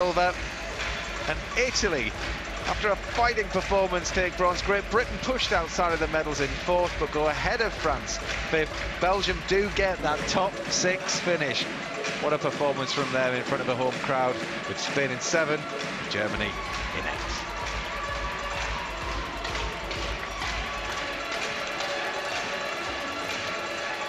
silver, and Italy, after a fighting performance, take bronze. Great Britain pushed outside of the medals in fourth, but go ahead of France. Belgium do get that top six finish. What a performance from them in front of a home crowd, with Spain in 7, Germany in 8.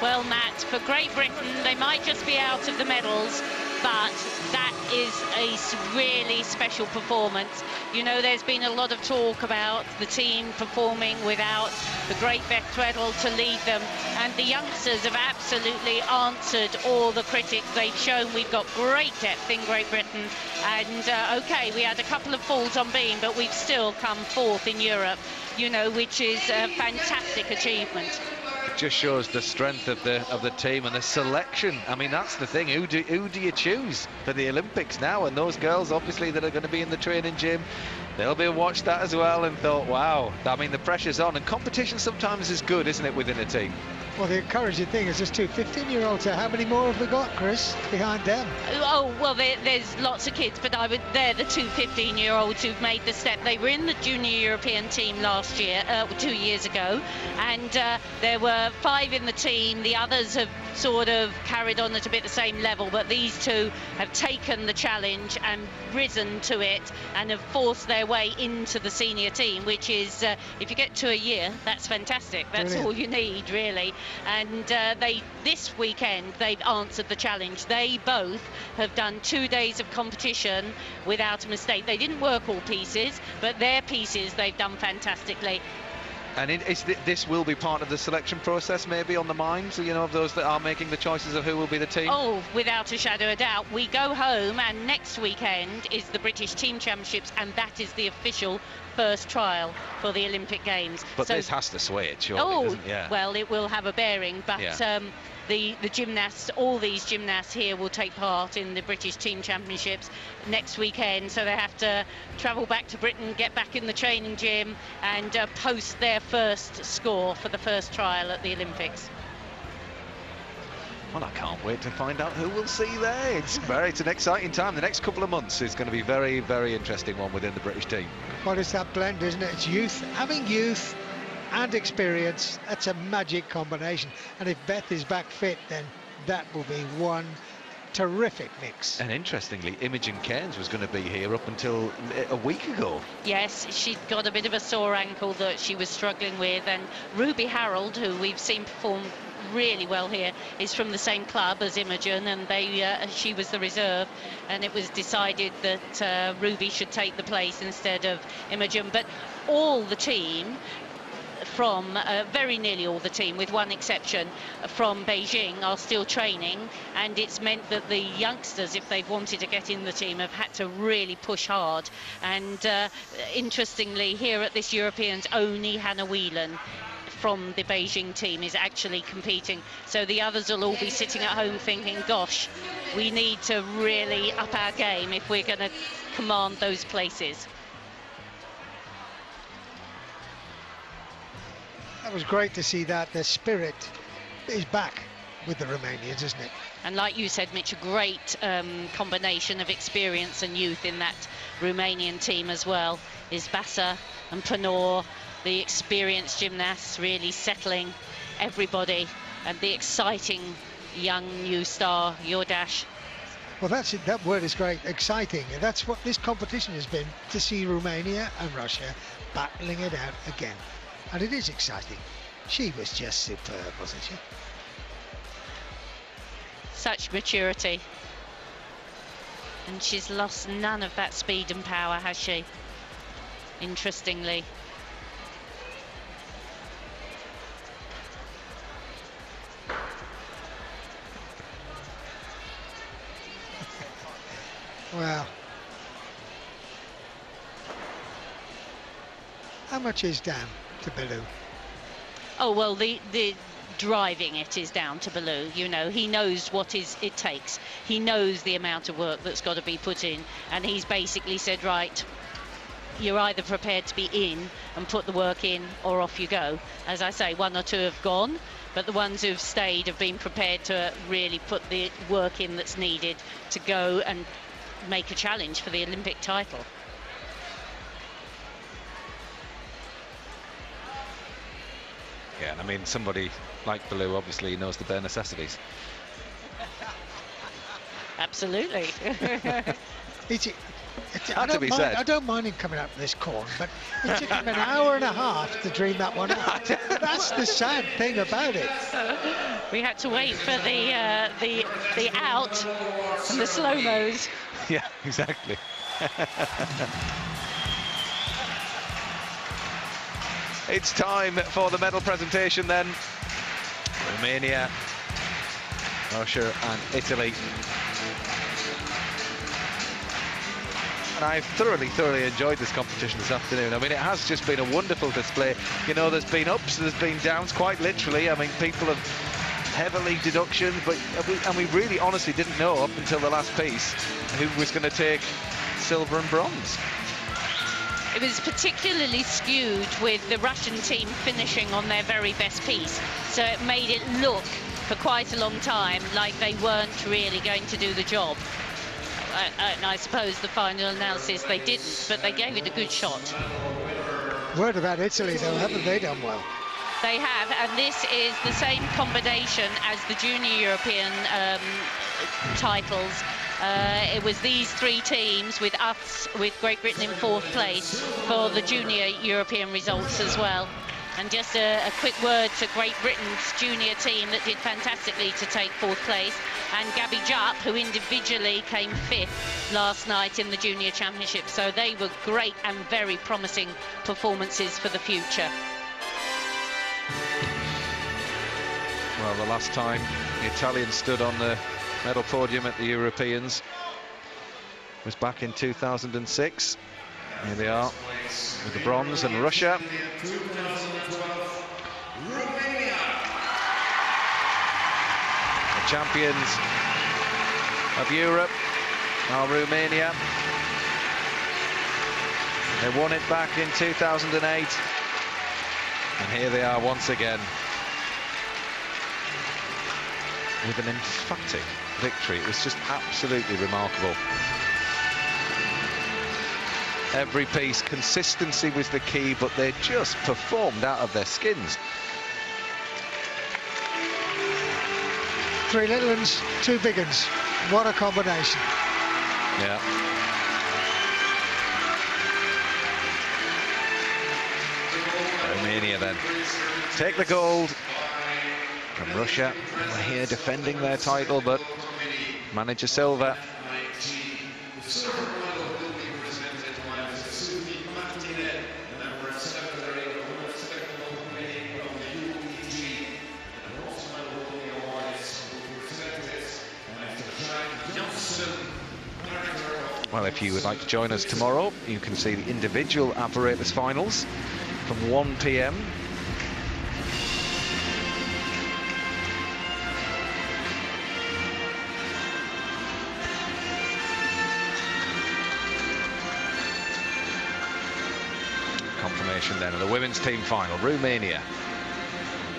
Well, Matt, for Great Britain, they might just be out of the medals, but that is a really special performance. You know, there's been a lot of talk about the team performing without the great Beth Tweddle to lead them, and the youngsters have absolutely answered all the critics. They've shown we've got great depth in Great Britain, and OK, we had a couple of falls on beam, but we've still come fourth in Europe, you know, which is a fantastic achievement. It just shows the strength of the team and the selection. I mean, that's the thing. Who do you choose for the Olympics now? And those girls, obviously, that are going to be in the training gym, they'll be watched that as well and thought, wow, I mean, the pressure's on. And competition sometimes is good, isn't it, within a team? Well, the encouraging thing is there's two 15-year-olds. How many more have we got, Chris, behind them? Oh, well, there's lots of kids, but they're the two 15-year-olds who've made the step. They were in the junior European team last year, 2 years ago, and there were 5 in the team. The others have sort of carried on at a bit the same level, but these two have taken the challenge and risen to it and have forced their way into the senior team, which is, if you get to a year, that's fantastic. That's Brilliant. all you need, really. And this weekend, they've answered the challenge. They both have done 2 days of competition without a mistake. They didn't work all pieces, but their pieces they've done fantastically. And this will be part of the selection process, maybe, on the minds, you know, of those that are making the choices of who will be the team? Oh, without a shadow of doubt. We go home, and next weekend is the British Team Championships, and that is the official first trial for the Olympic Games. But so, this has to sway it, surely, doesn't it? Yeah. Well, it will have a bearing, but Yeah. the gymnasts, all these gymnasts here will take part in the British Team Championships next weekend, so they have to travel back to Britain, get back in the training gym, and post their first score for the first trial at the Olympics. Well, I can't wait to find out who we'll see there. It's an exciting time. The next couple of months is going to be very, very interesting one within the British team. Well, it's that blend, isn't it? It's youth, having youth and experience. That's a magic combination. And if Beth is back fit, then that will be one terrific mix. And interestingly, Imogen Cairns was going to be here up until a week ago. Yes, she'd got a bit of a sore ankle that she was struggling with, and Ruby Harold, who we've seen perform really well here, is from the same club as Imogen, and she was the reserve, and it was decided that Ruby should take the place instead of Imogen. But all the team from very nearly all the team, with one exception, from Beijing are still training, and it's meant that the youngsters, if they've wanted to get in the team, have had to really push hard. And interestingly, here at this Europeans, only Hannah Whelan from the Beijing team is actually competing, so the others will all be sitting at home thinking, gosh, we need to really up our game if we're going to command those places. That was great to see that. The spirit is back with the Romanians, isn't it? And like you said, Mitch, a great combination of experience and youth in that Romanian team as well. Is Bassa and Panor, the experienced gymnasts, really settling everybody, and the exciting young new star, Jordache. Well, that's it. That word is great, exciting. And that's what this competition has been, to see Romania and Russia battling it out again. And it is exciting. She was just superb, wasn't she? Such maturity. And she's lost none of that speed and power, has she? Interestingly. Well, how much is down to Bellew? Oh, well, the driving it is down to Bellew. You know, he knows what it takes. He knows the amount of work that's got to be put in, and he's basically said, right, you're either prepared to be in and put the work in, or off you go. As I say, 1 or 2 have gone, but the ones who've stayed have been prepared to really put the work in that's needed to go and make a challenge for the Olympic title. Yeah, and I mean, somebody like Bellew obviously knows the bare necessities. Absolutely. I don't mind him coming up this corner, but it took him an hour and a half to dream that one up. That's the sad thing about it. We had to wait for the out and the slow-mos. Yeah, exactly. It's time for the medal presentation then. Romania, Russia and Italy. And I've thoroughly enjoyed this competition this afternoon. I mean, it has just been a wonderful display. You know, there's been ups, there's been downs, quite literally. I mean, people have heavily deductions, but we really honestly didn't know up until the last piece who was going to take silver and bronze. It was particularly skewed with the Russian team finishing on their very best piece, so it made it look for quite a long time like they weren't really going to do the job. And I suppose the final analysis they didn't, but they gave it a good shot. Word about Italy though, haven't they done well? They have, and this is the same combination as the Junior European titles. It was these three teams with us, with Great Britain in 4th place for the Junior European results as well. And just a quick word to Great Britain's junior team that did fantastically to take 4th place, and Gabby Jupp, who individually came 5th last night in the Junior Championship. So they were great and very promising performances for the future. Well, the last time the Italians stood on the medal podium at the Europeans was back in 2006. Here they are with the bronze, and Russia. The champions of Europe are Romania. They won it back in 2008, and here they are once again with an emphatic victory. It was just absolutely remarkable. Every piece, consistency was the key, but they just performed out of their skins. 3 little uns, 2 big uns. What a combination. Yeah. Romania then take the gold from Russia. We're here defending their title, but manage a silver. Well, if you would like to join us tomorrow, you can see the individual apparatus finals from 1 p.m. Confirmation then of the women's team final. Romania,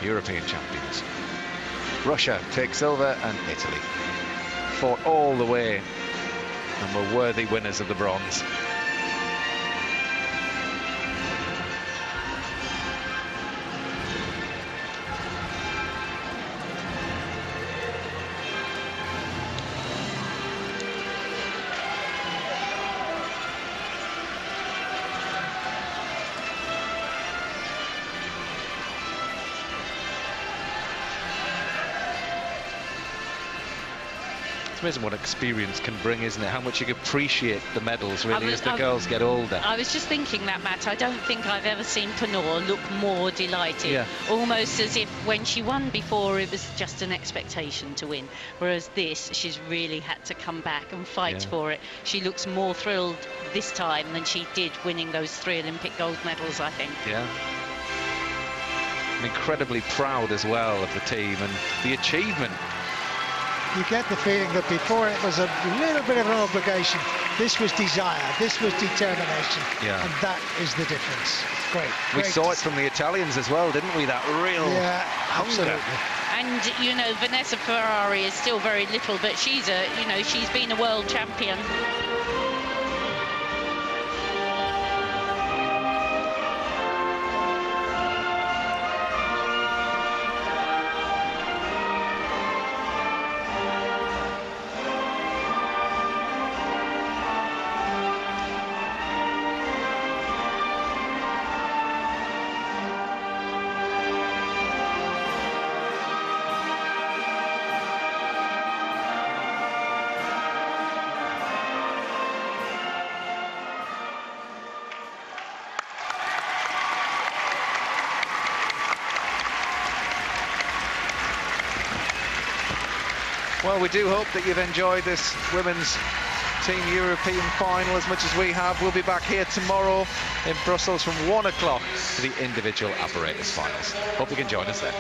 European champions. Russia take silver, and Italy fought all the way and were worthy winners of the bronze. It's amazing what experience can bring, isn't it? How much you can appreciate the medals, really, as the girls get older. I was just thinking that, Matt. I don't think I've ever seen Panor look more delighted. Yeah. Almost as if when she won before, it was just an expectation to win. Whereas this, she's really had to come back and fight for it. She looks more thrilled this time than she did winning those 3 Olympic gold medals, I think. Yeah. I'm incredibly proud as well of the team and the achievement. You get the feeling that before it was a little bit of an obligation. This was desire, this was determination, and that is the difference. Great. We saw it from the Italians as well, didn't we? That real hunger. Absolutely. And you know, Vanessa Ferrari is still very little, but she's she's been a world champion. Well, we do hope that you've enjoyed this Women's Team European final as much as we have. We'll be back here tomorrow in Brussels from 1 o'clock for the individual apparatus finals. Hope you can join us then.